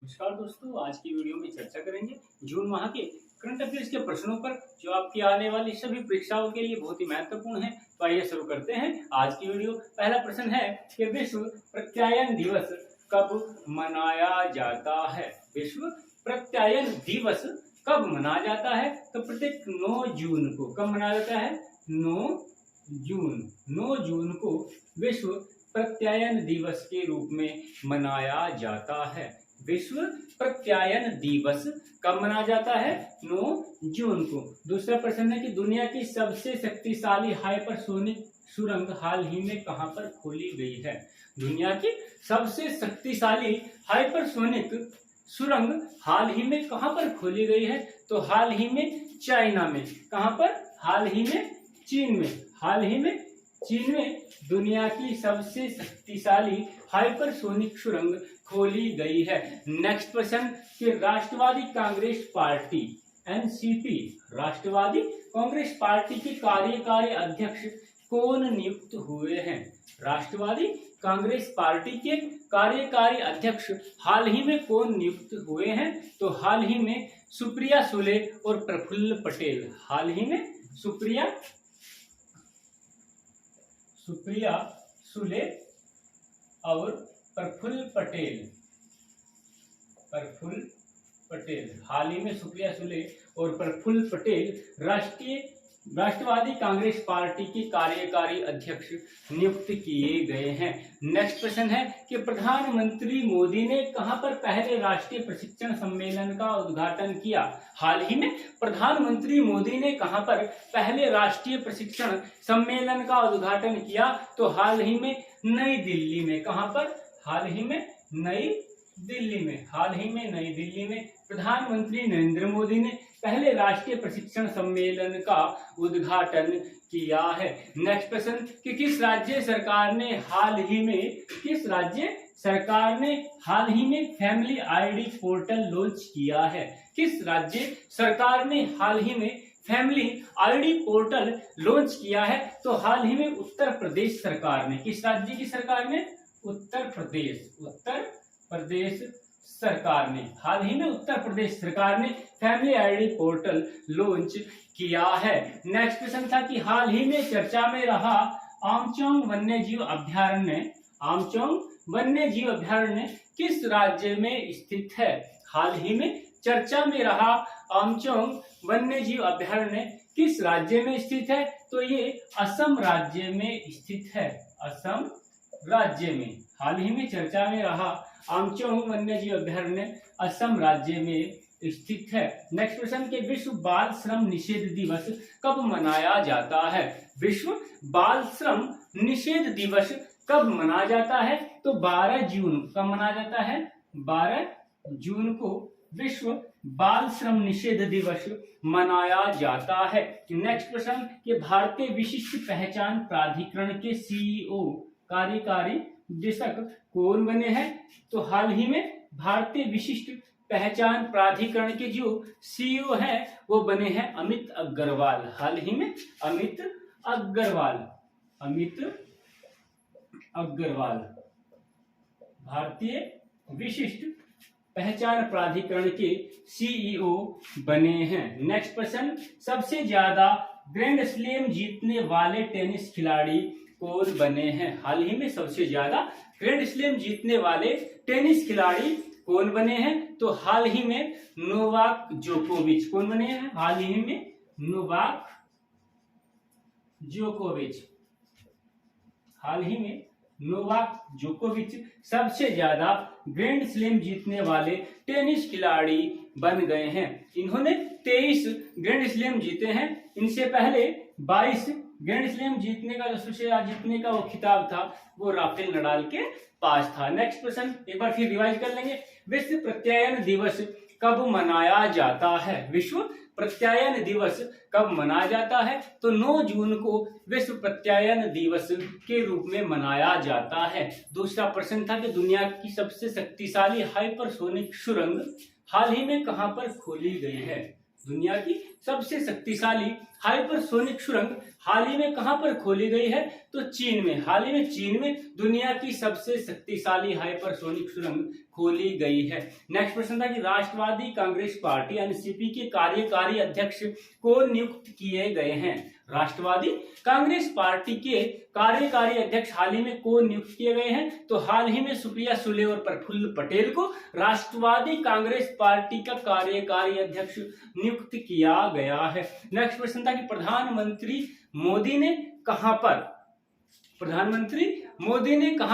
नमस्कार दोस्तों, आज की वीडियो में चर्चा करेंगे जून माह के करंट अफेयर्स के प्रश्नों पर जो आपकी आने वाली सभी परीक्षाओं के लिए बहुत ही महत्वपूर्ण है। तो आइए शुरू करते हैं आज की वीडियो। पहला प्रश्न है कि विश्व प्रत्यायन दिवस कब मनाया जाता है। विश्व प्रत्यायन दिवस कब मनाया जाता है? तो प्रत्येक 9 जून को। कब मनाया जाता है? 9 जून को विश्व प्रत्यायन दिवस के रूप में मनाया जाता है। विश्व प्रत्यायन दिवस कब मनाया जाता है? 9 जून को। दूसरा प्रश्न है कि दुनिया की सबसे शक्तिशाली हाइपरसोनिक सुरंग हाल ही में कहां पर खोली गई है? दुनिया की सबसे शक्तिशाली हाइपरसोनिक सुरंग हाल ही में कहां पर खोली गई है? तो हाल ही में चाइना में। कहां पर? हाल ही में चीन में। हाल ही में चीन में दुनिया की सबसे शक्तिशाली हाइपरसोनिक सुरंग खोली गई है। नेक्स्ट प्रश्न कि राष्ट्रवादी कांग्रेस पार्टी एनसीपी, राष्ट्रवादी कांग्रेस पार्टी के कार्यकारी अध्यक्ष कौन नियुक्त हुए हैं? राष्ट्रवादी कांग्रेस पार्टी के कार्यकारी अध्यक्ष हाल ही में कौन नियुक्त हुए हैं? तो हाल ही में सुप्रिया सुले और प्रफुल्ल पटेल। हाल ही में सुप्रिया सुले और प्रफुल्ल पटेल हाल ही में सुप्रिया सुले और प्रफुल्ल पटेल राष्ट्रवादी कांग्रेस पार्टी के कार्यकारी अध्यक्ष नियुक्त किए गए हैं। नेक्स्ट प्रश्न है कि प्रधानमंत्री मोदी ने कहां पर पहले राष्ट्रीय प्रशिक्षण सम्मेलन का उद्घाटन किया? हाल ही में प्रधानमंत्री मोदी ने कहां पर पहले राष्ट्रीय प्रशिक्षण सम्मेलन का उद्घाटन किया? तो हाल ही में नई दिल्ली में। कहां पर? हाल ही में नई दिल्ली में प्रधानमंत्री नरेंद्र मोदी ने पहले राष्ट्रीय प्रशिक्षण सम्मेलन का उद्घाटन किया है। नेक्स्ट प्रश्न कि किस राज्य सरकार ने हाल ही में फैमिली आईडी पोर्टल लॉन्च किया है? किस राज्य सरकार ने हाल ही में फैमिली आईडी पोर्टल लॉन्च किया है? तो हाल ही में उत्तर प्रदेश सरकार ने। किस राज्य की सरकार ने? उत्तर प्रदेश सरकार ने। हाल ही में उत्तर प्रदेश सरकार ने फैमिली आईडी पोर्टल लॉन्च किया है। नेक्स्ट प्रश्न था कि हाल ही में चर्चा में रहा आमचोंग वन्यजीव अभयारण्य किस राज्य में स्थित है? हाल ही में चर्चा में रहा आमचोंग वन्यजीव अभयारण्य किस राज्य में स्थित है? तो ये असम राज्य में स्थित है। असम राज्य में। हाल ही में चर्चा में रहा आमचोंग वन्यजीव अभयारण्य असम राज्य में स्थित है। नेक्स्ट प्रश्न के विश्व बाल श्रम निषेध दिवस कब मनाया जाता है? विश्व बाल श्रम निषेध दिवस कब मनाया जाता है? तो 12 जून। कब मनाया जाता है? 12 जून को विश्व बाल श्रम निषेध दिवस मनाया जाता है। नेक्स्ट प्रश्न कि भारतीय विशिष्ट पहचान प्राधिकरण के सीईओ कार्यकारी निदेशक कौन बने हैं? तो हाल ही में भारतीय विशिष्ट पहचान प्राधिकरण के जो सीईओ हैं वो बने हैं अमित अग्रवाल। हाल ही में अमित अग्रवाल भारतीय विशिष्ट पहचान प्राधिकरण के सीईओ बने हैं। नेक्स्ट प्रश्न सबसे ज्यादा ग्रैंड स्लैम जीतने वाले टेनिस खिलाड़ी कौन बने हैं? हाल ही में सबसे ज्यादा ग्रैंड स्लैम जीतने वाले टेनिस खिलाड़ी कौन बने हैं? तो हाल ही में नोवाक जोकोविच। कौन बने हैं? हाल ही में नोवाक जोकोविच सबसे ज्यादा ग्रैंड स्लैम जीतने वाले टेनिस खिलाड़ी बन गए हैं। इन्होंने 23 ग्रैंड स्लैम जीते हैं। इनसे पहले 22 ग्रैंड स्लैम जीतने का जो सबसे ज्यादा जीतने का वो खिताब था वो राफेल नडाल के पास था। नेक्स्ट प्रश्न एक बार फिर रिवाइज कर लेंगे। विश्व प्रत्यायन दिवस कब मनाया जाता है? विश्व प्रत्यायन दिवस कब मनाया जाता है? तो 9 जून को विश्व प्रत्यायन दिवस के रूप में मनाया जाता है। दूसरा प्रश्न था कि दुनिया की सबसे शक्तिशाली हाइपरसोनिक सुरंग हाल ही में कहां पर खोली गई है? दुनिया की सबसे शक्तिशाली हाइपरसोनिक सुरंग हाल ही में कहां पर खोली गई है? तो चीन में। हाल ही में चीन में दुनिया की सबसे शक्तिशाली हाइपरसोनिक सुरंग खोली गई है। नेक्स्ट प्रश्न था कि राष्ट्रवादी कांग्रेस पार्टी एनसीपी के कार्यकारी अध्यक्ष को नियुक्त किए गए हैं। राष्ट्रवादी कांग्रेस पार्टी के कार्यकारी अध्यक्ष हाल ही में कौन नियुक्त किए गए हैं? तो हाल ही में सुप्रिया सुले और प्रफुल्ल पटेल को राष्ट्रवादी कांग्रेस पार्टी का कार्यकारी अध्यक्ष नियुक्त किया गया है। नेक्स्ट प्रश्न था कि प्रधानमंत्री मोदी ने कहां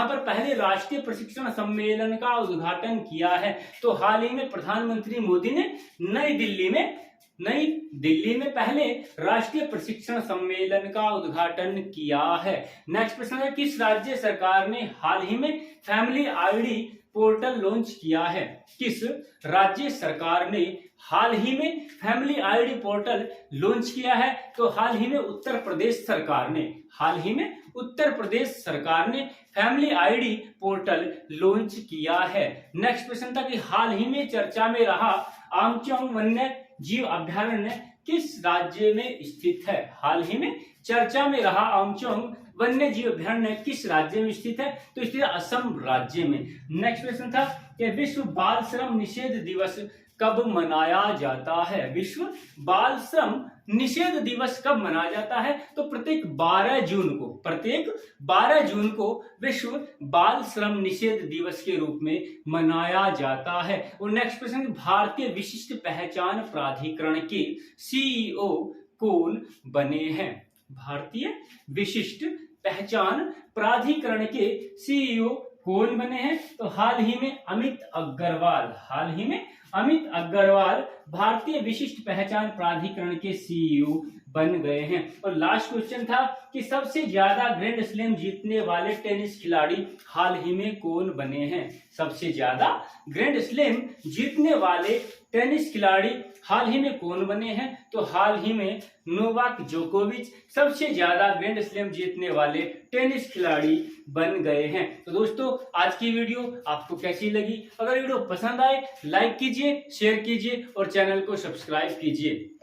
पर पहले राष्ट्रीय प्रशिक्षण सम्मेलन का उद्घाटन किया है? तो हाल ही में प्रधानमंत्री मोदी ने नई दिल्ली में पहले राष्ट्रीय प्रशिक्षण सम्मेलन का उद्घाटन किया है। नेक्स्ट प्रश्न है किस राज्य सरकार ने हाल ही में फैमिली आईडी पोर्टल लॉन्च किया है? किस राज्य सरकार ने हाल ही में फैमिली आईडी पोर्टल लॉन्च किया है? तो हाल ही में उत्तर प्रदेश सरकार ने फैमिली आईडी पोर्टल लॉन्च किया है। नेक्स्ट प्रश्न था कि हाल ही में चर्चा में रहा आमचोंग वन्य जीव अभ्यारण्य किस राज्य में स्थित है? हाल ही में चर्चा में रहा आमचोंग वन्य जीव अभ्यारण्य किस राज्य में स्थित है? तो स्थित है असम राज्य में। नेक्स्ट प्रश्न था कि विश्व बाल श्रम निषेध दिवस कब मनाया जाता है? विश्व बाल श्रम निषेध दिवस कब मनाया जाता है? तो प्रत्येक 12 जून को विश्व बाल श्रम निषेध दिवस के रूप में मनाया जाता है। और नेक्स्ट प्रश्न, भारतीय विशिष्ट पहचान प्राधिकरण के सीईओ कौन बने हैं? भारतीय विशिष्ट पहचान प्राधिकरण के सीईओ कौन बने हैं? तो हाल ही में अमित अग्रवाल भारतीय विशिष्ट पहचान प्राधिकरण के सीईओ बन गए हैं। और लास्ट क्वेश्चन था कि सबसे ज्यादा ग्रैंड स्लैम जीतने वाले टेनिस खिलाड़ी हाल ही में कौन बने हैं? सबसे ज्यादा ग्रैंड स्लैम जीतने वाले टेनिस खिलाड़ी हाल ही में कौन बने हैं? तो हाल ही में नोवाक जोकोविच सबसे ज्यादा ग्रैंड स्लैम जीतने वाले टेनिस खिलाड़ी बन गए हैं। तो दोस्तों आज की वीडियो आपको कैसी लगी? अगर वीडियो पसंद आए लाइक कीजिए, शेयर कीजिए और चैनल को सब्सक्राइब कीजिए।